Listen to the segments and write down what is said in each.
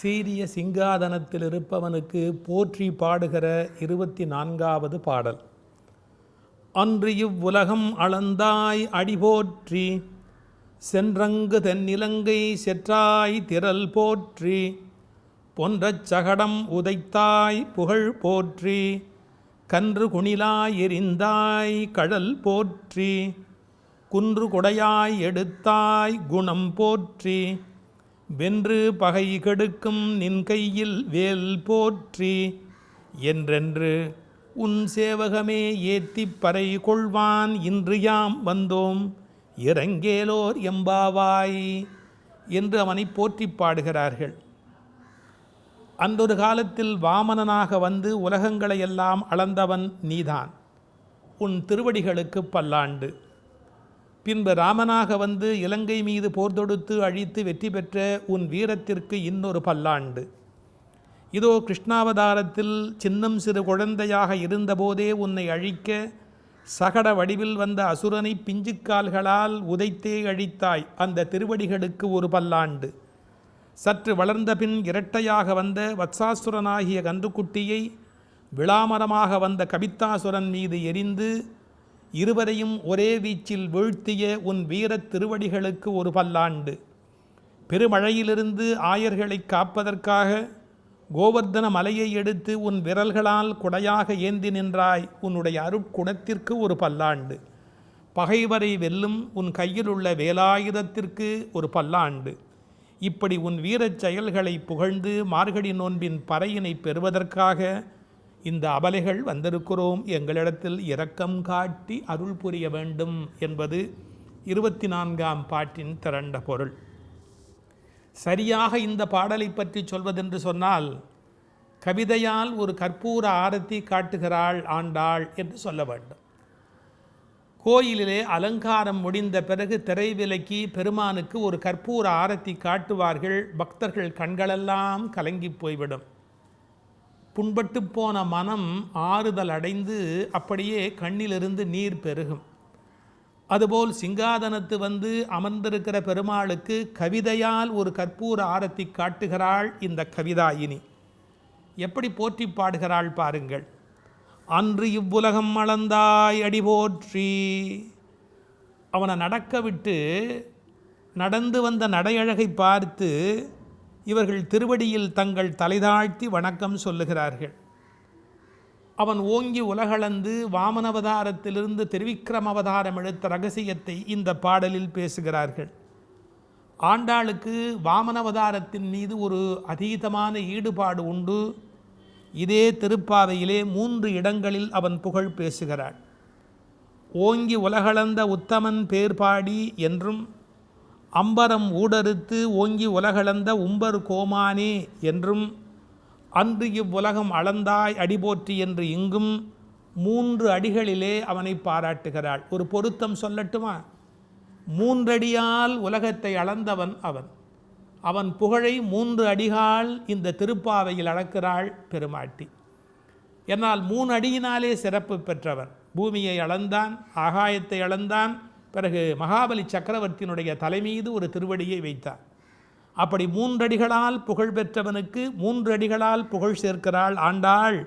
சீரிய சிங்காதனத்தில் இருப்பவனுக்கு போற்றி பாடுகிற 24வது பாடல். அன்று இவ்வுலகம் அளந்தாய் அடிபோற்றி, சென்றங்கு தென்னிலங்கை செற்றாய் திரள் போற்றி, பொன்றச் சகடம் உதைத்தாய் புகழ் போற்றி, கன்று குணிலாய் எரிந்தாய் கடல் போற்றி, குன்று கொடையாய் எடுத்தாய் குணம் போற்றி, வென்று பகை கெடுக்கும் நின் கையில் வேல் போற்றி, என்றென்று உன் சேவகமே ஏத்திப் பறை கொள்வான் இன்று யாம் வந்தோம் இறங்கேலோர் எம்பாவாய் என்று அவனை போற்றி பாடுகிறார்கள். அன்றொரு காலத்தில் வாமனனாக வந்து உலகங்களையெல்லாம் அளந்தவன் நீதான். உன் திருவடிகளுக்கு பல்லாண்டு. பின்பு ராமனாக வந்து இலங்கை மீது போர் தொடுத்து அழித்து வெற்றி பெற்ற உன் வீரத்திற்கு இன்னொரு பல்லாண்டு. இதோ கிருஷ்ணாவதாரத்தில் சின்னம் சிறு குழந்தையாக இருந்தபோதே உன்னை அழிக்க சகட வடிவில் வந்த அசுரனை பிஞ்சுக்கால்களால் உதைத்தே அழித்தாய். அந்த திருவடிகளுக்கு ஒரு பல்லாண்டு. சற்று வளர்ந்த பின் இரட்டையாக வந்த வத்சாசுரனாகிய கன்றுக்குட்டியை விளாமரமாக வந்த கபித்தாசுரன் மீது எரிந்து இருவரையும் ஒரே வீச்சில் வீழ்த்திய உன் வீரத் திருவடிகளுக்கு ஒரு பல்லாண்டு. பெருமழையிலிருந்து ஆயர்களை காப்பதற்காக கோவர்தன மலையை எடுத்து உன் விரல்களால் குடையாக ஏந்தி நின்றாய். உன்னுடைய அருட்குணத்திற்கு ஒரு பல்லாண்டு. பகைவரை வெல்லும் உன் கையில் உள்ள வேலாயுதத்திற்கு ஒரு பல்லாண்டு. இப்படி உன் வீரச் செயல்களை புகழ்ந்து மார்கழி நோன்பின் பறையினை பெறுவதற்காக இந்த அபலைகள் வந்திருக்கிறோம், எங்களிடத்தில் இரக்கம் காட்டி அருள் புரிய வேண்டும் என்பது 24ஆம் பாட்டின் திரண்ட பொருள். சரியாக இந்த பாடலை பற்றி சொல்வதென்று சொன்னால், கவிதையால் ஒரு கற்பூர ஆரத்தி காட்டுகிறாள் ஆண்டாள் என்று சொல்ல வேண்டும். கோயிலிலே அலங்காரம் முடிந்த பிறகு திரை விலக்கி பெருமானுக்கு ஒரு கற்பூர ஆரத்தி காட்டுவார்கள். பக்தர்கள் கண்களெல்லாம் கலங்கி போய்விடும். புண்பட்டு போன மனம் ஆறுதல் அடைந்து அப்படியே கண்ணிலிருந்து நீர் பெருகும். அதுபோல் சிங்காதனத்து வந்து அமர்ந்திருக்கிற பெருமாளுக்கு கவிதையால் ஒரு கற்பூர ஆரத்தி காட்டுகிறாள் இந்த கவிதாயினி. எப்படி போற்றி பாடுகிறாள் பாருங்கள். அன்று இவ்வுலகம் அளந்தாய் அடிபோற்றி. அவனை நடக்க விட்டு நடந்து வந்த நடையழகை பார்த்து இவர்கள் திருவடியில் தங்கள் தலைதாழ்த்தி வணக்கம் சொல்லுகிறார்கள். அவன் ஓங்கி உலகளந்து வாமனவதாரத்திலிருந்து திருவிக்கிரம அவதாரம் எடுத்த ரகசியத்தை இந்த பாடலில் பேசுகிறார்கள். ஆண்டாளுக்கு வாமனவதாரத்தின் மீது ஒரு அதீதமான ஈடுபாடு உண்டு. இதே திருப்பாவையிலே 3 இடங்களில் அவன் புகழ் பேசுகிறாள். ஓங்கி உலகளந்த உத்தமன் பேர் பாடி என்றும், அம்பரம் ஊடறுத்து ஓங்கி உலகளந்த உம்பர் கோமானே என்றும், அன்று இவ்வுலகம் அளந்தாய் அடிபோற்றி என்று இங்கும் 3 அடிகளிலே அவனை பாராட்டுகிறாள். ஒரு பொருத்தம் சொல்லட்டுமா? 3 அடியால் உலகத்தை அளந்தவன் அவன். அவன் புகழை 3 அடிகால் இந்த திருப்பாவையில் அளக்கிறாள் பெருமாட்டி. என்னால் 3 அடியினாலே சிறப்பு பெற்றவன். பூமியை அளந்தான், ஆகாயத்தை அளந்தான், பிறகு மகாபலி சக்கரவர்த்தியினுடைய தலைமீது ஒரு திருவடியை வைத்தார். அப்படி 3 அடிகளால் புகழ் பெற்றவனுக்கு 3 அடிகளால் புகழ் சேர்க்கிறாள் ஆண்டாள்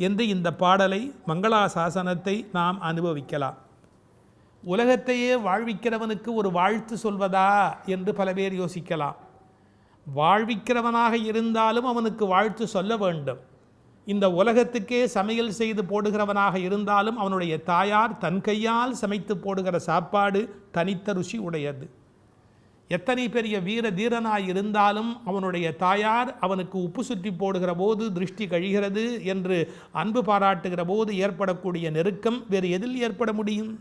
என்று இந்த பாடலை மங்களாசாசனத்தை நாம் அனுபவிக்கலாம். உலகத்தையே வாழ்விக்கிறவனுக்கு ஒரு வாழ்த்து சொல்வதா என்று பல பேர் யோசிக்கலாம். வாழ்விக்கிறவனாக இருந்தாலும் அவனுக்கு வாழ்த்து சொல்ல வேண்டும். இந்த உலகத்துக்கே சமையல் செய்து போடுகிறவனாக இருந்தாலும் அவனுடைய தாயார் தன் கையால் சமைத்து போடுகிற சாப்பாடு தனித்த ருசி உடையது. எத்தனை பெரிய வீர தீரனாய் இருந்தாலும் அவனுடைய தாயார் அவனுக்கு உப்பு சுற்றி போடுகிற போது திருஷ்டி கழிகிறது என்று அன்பு பாராட்டுகிற போது ஏற்படக்கூடிய நெருக்கம் வேறு எதில் ஏற்பட முடியும்?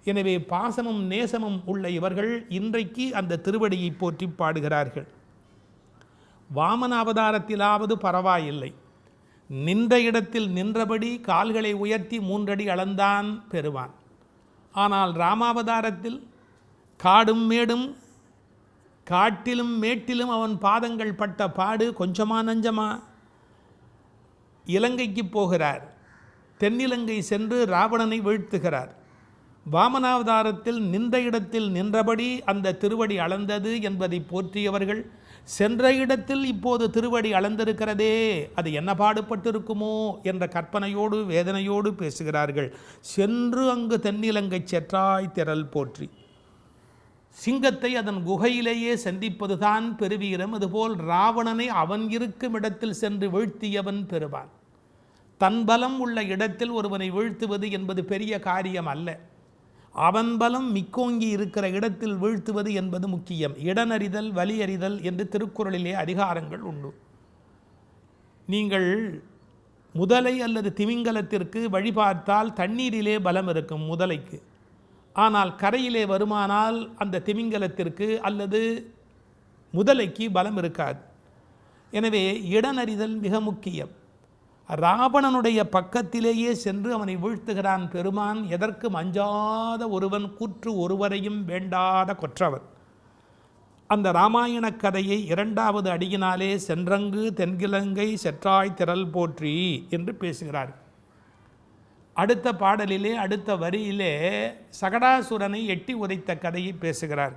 எனவே பாசமும் நேசமும் உள்ள இவர்கள் இன்றைக்கு அந்த திருவடியை போற்றி பாடுகிறார்கள். வாமன அவதாரத்திலாவது பரவாயில்லை, நின்ற இடத்தில் நின்றபடி கால்களை உயர்த்தி 3 அடி அளந்தான் பெறுவான். ஆனால் ராமாவதாரத்தில் காடும் மேடும் காட்டிலும் மேட்டிலும் அவன் பாதங்கள் பட்ட பாடு கொஞ்சமா நஞ்சமா? இலங்கைக்கு போகிறார், தென்னிலங்கை சென்று ராவணனை வீழ்த்துகிறார். வாமனாவதாரத்தில் நின்ற இடத்தில் நின்றபடி அந்த திருவடி அளந்தது என்பதை போற்றியவர்கள், சென்ற இடத்தில் இப்போது திருவடி அளந்திருக்கிறதே, அது என்ன பாடுபட்டிருக்குமோ என்ற கற்பனையோடு வேதனையோடு பேசுகிறார்கள். சென்று அங்கு தென்னிலங்கை செற்றாய் திரள் போற்றி. சிங்கத்தை அதன் குகையிலேயே சந்திப்பதுதான் பெருவீரம். அதுபோல் ராவணனை அவன் இருக்கும் இடத்தில் சென்று வீழ்த்தியவன் பெறுவான். தன் பலம் உள்ள இடத்தில் ஒருவனை வீழ்த்துவது என்பது பெரிய காரியம் அல்ல. அவன் பலம் மிக்கோங்கி இருக்கிற இடத்தில் வீழ்த்துவது என்பது முக்கியம். இடனறிதல் வலியறிதல் என்று திருக்குறளிலே அதிகாரங்கள் உண்டு. நீங்கள் முதலை அல்லது திமிங்கலத்திற்கு வழிபார்த்தால் தண்ணீரிலே பலம் இருக்கும் முதலைக்கு. ஆனால் கரையிலே வருமானால் அந்த திமிங்கலத்திற்கு அல்லது முதலைக்கு பலம் இருக்காது. எனவே இடனறிதல் மிக முக்கியம். ராவணனுடைய பக்கத்திலேயே சென்று அவனை வீழ்த்துகிறான் பெருமான். எதற்கும் அஞ்சாத ஒருவன், கூற்று ஒருவரையும் வேண்டாத கொற்றவன். அந்த இராமாயண கதையை 2வது அடியினாலே சென்றங்கு தென்கிழங்கை செற்றாய் திரள் போற்றி என்று பேசுகிறார். அடுத்த பாடலிலே அடுத்த வரியிலே சகடாசுரனை எட்டி உதைத்த கதையை பேசுகிறார்.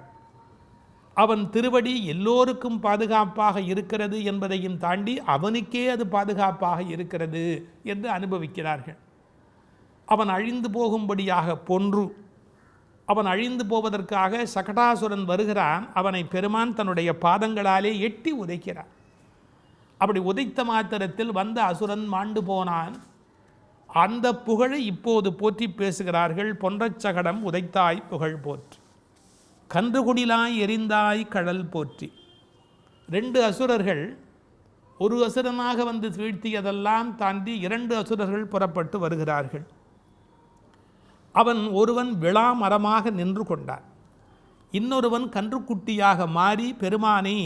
அவன் திருவடி எல்லோருக்கும் பாதுகாப்பாக இருக்கிறது என்பதையும் தாண்டி அவனுக்கே அது பாதுகாப்பாக இருக்கிறது என்று அனுபவிக்கிறார்கள். அவன் அழிந்து போகும்படியாக பொன்று, அவன் அழிந்து போவதற்காக சகடாசுரன் வருகிறான். அவனை பெருமான் தன்னுடைய பாதங்களாலே எட்டி உதைக்கிறான். அப்படி உதைத்த மாத்திரத்தில் வந்த அசுரன் மாண்டு போனான். அந்த புகழை இப்போது போற்றி பேசுகிறார்கள். பொன்றச் சகடம் உதைத்தாய் புகழ் போற்றி, கன்றுகுடிலாய் எரிந்தாய் கடல் போற்றி. 2 அசுரர்கள், ஒரு அசுரனாக வந்து வீழ்த்தியதெல்லாம் தாண்டி 2 அசுரர்கள் புறப்பட்டு வருகிறார்கள். அவன் ஒருவன் விழா மரமாக நின்று கொண்டான், இன்னொருவன் கன்றுக்குட்டியாக மாறி பெருமானை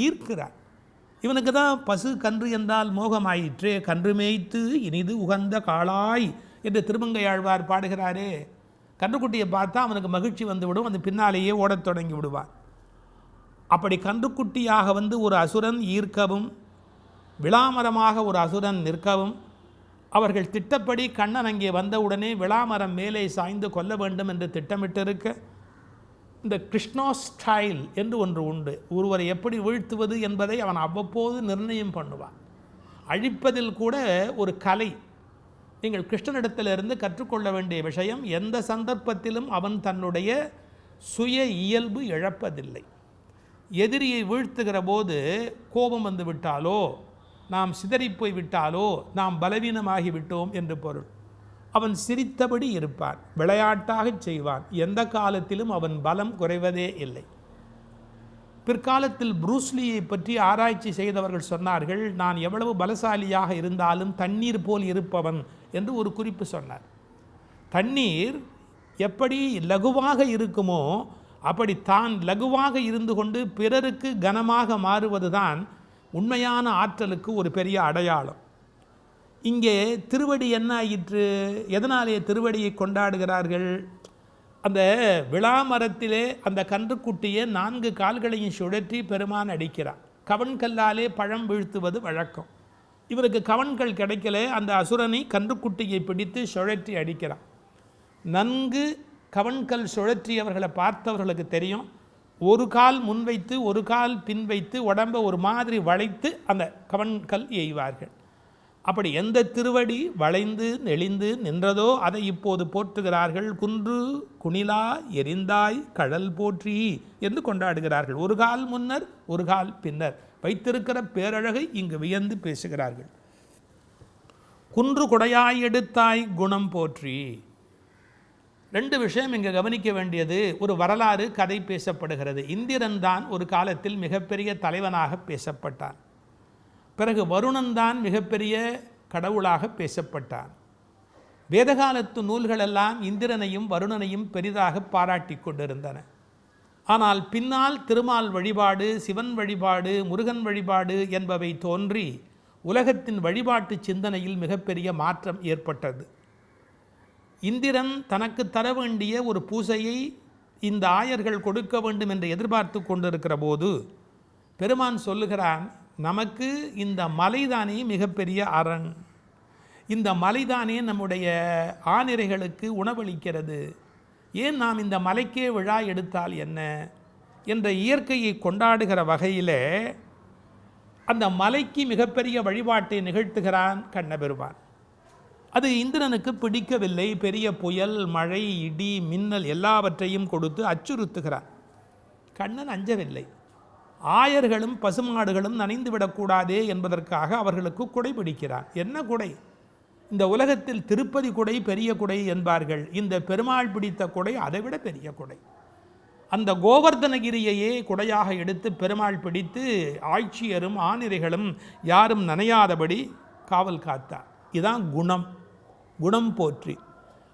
ஈர்க்கிறான். இவனுக்கு தான் பசு கன்று என்றால் மோகமாயிற்றே. கன்று மேய்த்து இனிது உகந்த காளாய் என்று திருமங்கையாழ்வார் பாடுகிறாரே. கன்றுக்குட்டியை பார்த்தா அவனுக்கு மகிழ்ச்சி வந்துவிடும், அந்த பின்னாலேயே ஓடத் தொடங்கி விடுவான். அப்படி கன்றுக்குட்டியாக வந்து ஒரு அசுரன் ஈர்க்கவும், விளாமரமாக ஒரு அசுரன் நிற்கவும், அவர்கள் திட்டப்படி கண்ணன் அங்கே வந்தவுடனே விளாமரம் மேலே சாய்ந்து கொல்ல வேண்டும் என்று திட்டமிட்டிருக்க, இந்த கிருஷ்ணா ஸ்டைல் என்று ஒன்று உண்டு. ஒருவரை எப்படி வீழ்த்துவது என்பதை அவன் அவ்வப்போது நிர்ணயம் பண்ணுவான். அழிப்பதில் கூட ஒரு கலை. நீங்கள் கிருஷ்ணனிடத்திலிருந்து கற்றுக்கொள்ள வேண்டிய விஷயம், எந்த சந்தர்ப்பத்திலும் அவன் தன்னுடைய சுய இயல்பு இழப்பதில்லை. எதிரியை வீழ்த்துகிற போது கோபம் வந்து விட்டாலோ, நாம் சிதறிப்போய் விட்டாலோ, நாம் பலவீனமாகி விட்டோம் என்று பொருள். அவன் சிரித்தபடி இருப்பான், விளையாட்டாகச் செய்வான். எந்த காலத்திலும் அவன் பலம் குறைவதே இல்லை. பிற்காலத்தில் ப்ரூஸ்லியை பற்றி ஆராய்ச்சி செய்தவர்கள் சொன்னார்கள், நான் எவ்வளவு பலசாலியாக இருந்தாலும் தண்ணீர் போல் இருப்பவன் என்று ஒரு குறிப்பு சொன்னார். தண்ணீர் எப்படி லகுவாக இருக்குமோ அப்படி தான் லகுவாக இருந்து கொண்டு பிறருக்கு கனமாக மாறுவதுதான் உண்மையான ஆற்றலுக்கு ஒரு பெரிய அடையாளம். இங்கே திருவடி என்ன ஆயிற்று? எதனாலே திருவடியை கொண்டாடுகிறார்கள்? அந்த விளாமரத்திலே அந்த கன்றுக்குட்டியை 4 கால்களையும் சுழற்றி பெருமான் அடிக்கிறான். கவன்கல்லாலே பழம் வீழ்த்துவது வழக்கம். இவருக்கு கவன்கள் கிடைக்கல, அந்த அசுரனை கன்றுக்குட்டியை பிடித்து சுழற்றி அடிக்கிறான். நன்கு கவன்கல் சுழற்றியவர்களை பார்த்தவர்களுக்கு தெரியும், ஒரு கால் முன்வைத்து ஒரு கால் பின் வைத்து உடம்பை ஒரு மாதிரி வளைத்து அந்த கவன்கல் எய்வார்கள். அப்படி எந்த திருவடி வளைந்து நெளிந்து நின்றதோ அதை இப்போது போற்றுகிறார்கள். குன்று குணிலா எரிந்தாய் கடல் போற்றி என்று கொண்டாடுகிறார்கள். ஒரு கால் முன்னர் ஒரு கால் பின்னர் வைத்திருக்கிற பேரழகை இங்கு வியந்து பேசுகிறார்கள். குன்று குடையாய் எடுத்தாய் குணம் போற்றி. 2 விஷயம் இங்கே கவனிக்க வேண்டியது. ஒரு வரலாறு கதை பேசப்படுகிறது. இந்திரன் தான் ஒரு காலத்தில் மிகப்பெரிய தலைவனாக பேசப்பட்டான். பிறகு வருணன் தான் மிகப்பெரிய கடவுளாக பேசப்பட்டான். வேதகாலத்து நூல்களெல்லாம் இந்திரனையும் வருணனையும் பெரிதாக பாராட்டி கொண்டிருந்தன. ஆனால் பின்னால் திருமால் வழிபாடு, சிவன் வழிபாடு, முருகன் வழிபாடு என்பவை தோன்றி உலகத்தின் வழிபாட்டு சிந்தனையில் மிகப்பெரிய மாற்றம் ஏற்பட்டது. இந்திரன் தனக்கு தர வேண்டிய ஒரு பூசையை இந்த ஆயர்கள் கொடுக்க வேண்டும் என்று எதிர்பார்த்து கொண்டிருக்கிற போது பெருமான் சொல்லுகிறான், நமக்கு இந்த மலைதானே மிகப்பெரிய அரண், இந்த மலைதானே நம்முடைய ஆநிரைகளுக்கு உணவளிக்கிறது, ஏன் நாம் இந்த மலைக்கே விழா எடுத்தால் என்ன என்ற இயற்கையை கொண்டாடுகிற வகையில் அந்த மலைக்கு மிகப்பெரிய வழிபாட்டை நிகழ்த்துகிறான் கண்ணபெருமான். அது இந்திரனுக்கு பிடிக்கவில்லை. பெரிய புயல், மழை, இடி, மின்னல் எல்லாவற்றையும் கொடுத்து அச்சுறுத்துகிறான். கண்ணன் அஞ்சவில்லை. ஆயர்களும் பசுமாடுகளும் நனைந்து விடக்கூடாதே என்பதற்காக அவர்களுக்கு குடை பிடிக்கிறான். என்ன குடை? இந்த உலகத்தில் திருப்பதி குடை பெரிய குடை என்பார்கள். இந்த பெருமாள் பிடித்த குடை அதைவிட பெரிய குடை. அந்த கோவர்தனகிரியையே குடையாக எடுத்து பெருமாள் பிடித்து ஆட்சியரும் ஆணிரைகளும் யாரும் நனையாதபடி காவல் காத்தார். இதான் குணம். குணம் போற்றி.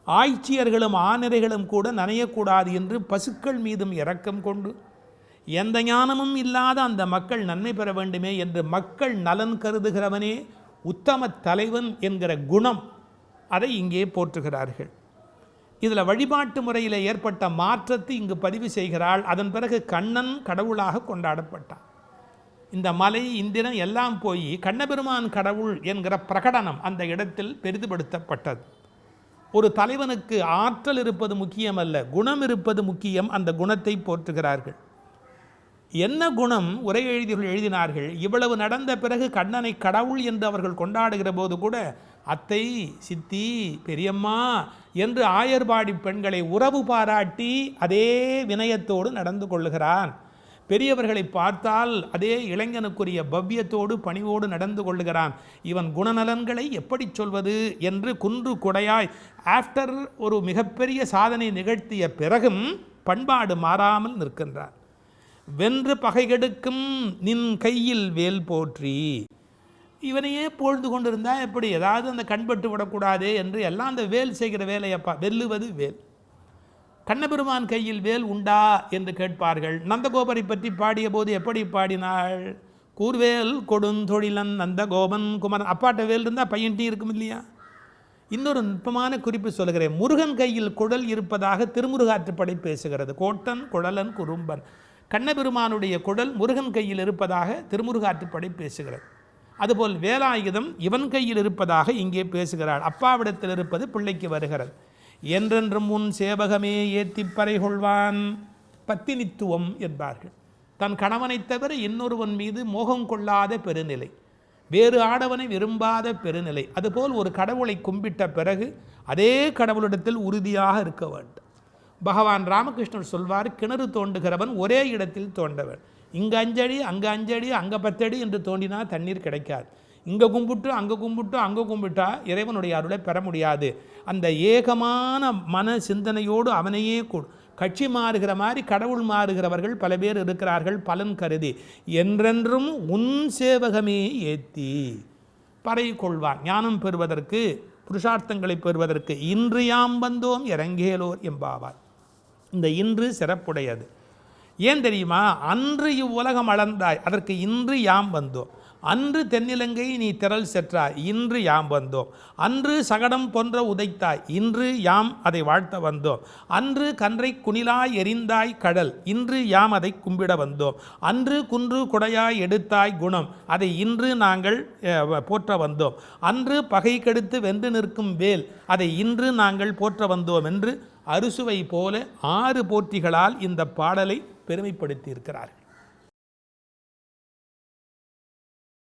ஆட்சியர்களும் ஆணிரைகளும் கூட நனையக்கூடாது என்று பசுக்கள் மீதும் இரக்கம் கொண்டு எந்த ஞானமும் இல்லாத அந்த மக்கள் நன்மை பெற வேண்டுமே என்று மக்கள் நலன் கருதுகிறவனே உத்தம தலைவன் என்கிற குணம், அதை இங்கே போற்றுகிறார்கள். இதில் வழிபாட்டு முறையில் ஏற்பட்ட மாற்றத்தை இங்கு பதிவு செய்கிறாள். அதன் பிறகு கண்ணன் கடவுளாக கொண்டாடப்பட்டான். இந்த மலை, இந்திரன் எல்லாம் போய் கண்ணபெருமான் கடவுள் என்கிற பிரகடனம் அந்த இடத்தில் பெரிதுபடுத்தப்பட்டது. ஒரு தலைவனுக்கு ஆற்றல் இருப்பது முக்கியமல்ல, குணம் இருப்பது முக்கியம். அந்த குணத்தை போற்றுகிறார்கள். என்ன குணம்? உரை எழுதினார்கள். இவ்வளவு நடந்த பிறகு கண்ணனை கடவுள் என்று அவர்கள் கொண்டாடுகிற போது கூட அத்தை, சித்தி, பெரியம்மா என்று ஆயர்பாடி பெண்களை உறவு பாராட்டி அதே வினயத்தோடு நடந்து கொள்ளுகிறான். பெரியவர்களை பார்த்தால் அதே இளைஞனுக்குரிய பவ்யத்தோடு பணிவோடு நடந்து கொள்ளுகிறான். இவன் குணநலன்களை எப்படி சொல்வது என்று குன்று குடையாய் ஆஃப்டர் ஒரு மிகப்பெரிய சாதனை நிகழ்த்திய பிறகும் பண்பாடு மாறாமல் நிற்கின்றான். வென்று பகை கெடுக்கும் நின் கையில் வேல் போற்றி. இவனையே பொழுது கொண்டிருந்தா எப்படி? ஏதாவது அந்த கண்பட்டு விடக்கூடாது என்று எல்லாம் அந்த வேல் செய்கிற வேலையப்பா. வெல்லுவது வேல். கண்ணபெருமான் கையில் வேல் உண்டா என்று கேட்பார்கள். நந்தகோபரை பற்றி பாடிய போது எப்படி பாடினாள்? கூர்வேல் கொடுந்தொழிலன் நந்தகோபன் குமரன். அப்பாட்ட வேல் இருந்தால் பையன்ட்டி இருக்கும் இல்லையா? இன்னொரு நுட்பமான குறிப்பு சொல்கிறேன். முருகன் கையில் குழல் இருப்பதாக திருமுருகாற்றுப்படை பேசுகிறது. கோட்டன் குழலன் குறும்பன். கண்ணபெருமானுடைய குழல் முருகன் கையில் இருப்பதாக திருமுருகாற்றுப்படை பேசுகிறது. அதுபோல் வேலாயுதம் இவன் கையில் இருப்பதாக இங்கே பேசுகிறாள். அப்பாவிடத்தில் இருப்பது பிள்ளைக்கு வருகிறது. என்றென்றும் உன் சேவகமே ஏத்திப்பறை கொள்வான். பத்தினித்துவம் என்பார்கள். தன் கணவனை தவிர இன்னொருவன் மீது மோகம் கொள்ளாத பெருநிலை, வேறு ஆடவனை விரும்பாத பெருநிலை. அதுபோல் ஒரு கடவுளை கும்பிட்ட பிறகு அதே கடவுளிடத்தில் உறுதியாக இருக்க வேண்டும். பகவான் ராமகிருஷ்ணர் சொல்வார், கிணறு தோண்டுகிறவன் ஒரே இடத்தில் தோண்டவன். இங்கே 5 அடி, அங்கே 5 அடி, அங்கே 10 அடி என்று தோண்டினா தண்ணீர் கிடைக்காது. இங்கே கும்பிட்டு அங்கே கும்பிட்டு அங்கே கும்பிட்டா இறைவனுடைய அருளை பெற முடியாது. அந்த ஏகமான மன சிந்தனையோடு அவனையே கட்சி மாறுகிற மாதிரி கடவுள் மாறுகிறவர்கள் பல பேர் இருக்கிறார்கள் பலன் கருதி. என்றென்றும் உன் சேவகமே ஏத்தி பறை கொள்வான். ஞானம் பெறுவதற்கு, புருஷார்த்தங்களை பெறுவதற்கு இன்று யாம் வந்தோம் இறங்கேலோர் எம்பாவார். இந்த இன்று சிறப்புடையது. ஏன் தெரியுமா? அன்று இவ்வுலகம் அளந்தாய், அதற்கு இன்று யாம் வந்தோம். அன்று தென்னிலங்கை நீ திரள் செற்றாய், இன்று யாம் வந்தோம். அன்று சகடம் போன்ற உதைத்தாய், இன்று யாம் அதை வாழ்த்த வந்தோம். அன்று கன்றை குணிலாய் எரிந்தாய் கடல், இன்று யாம் அதை கும்பிட வந்தோம். அன்று குன்று குடையாய் எடுத்தாய் குணம், அதை இன்று நாங்கள் போற்ற வந்தோம். அன்று பகை கெடுத்து வென்று நிற்கும் வேல், அதை இன்று நாங்கள் போற்ற வந்தோம் என்று அறுசுவை போல 6 போற்றிகளால் இந்த பாடலை பெருமைப்படுத்தி இருக்கிறார்கள்.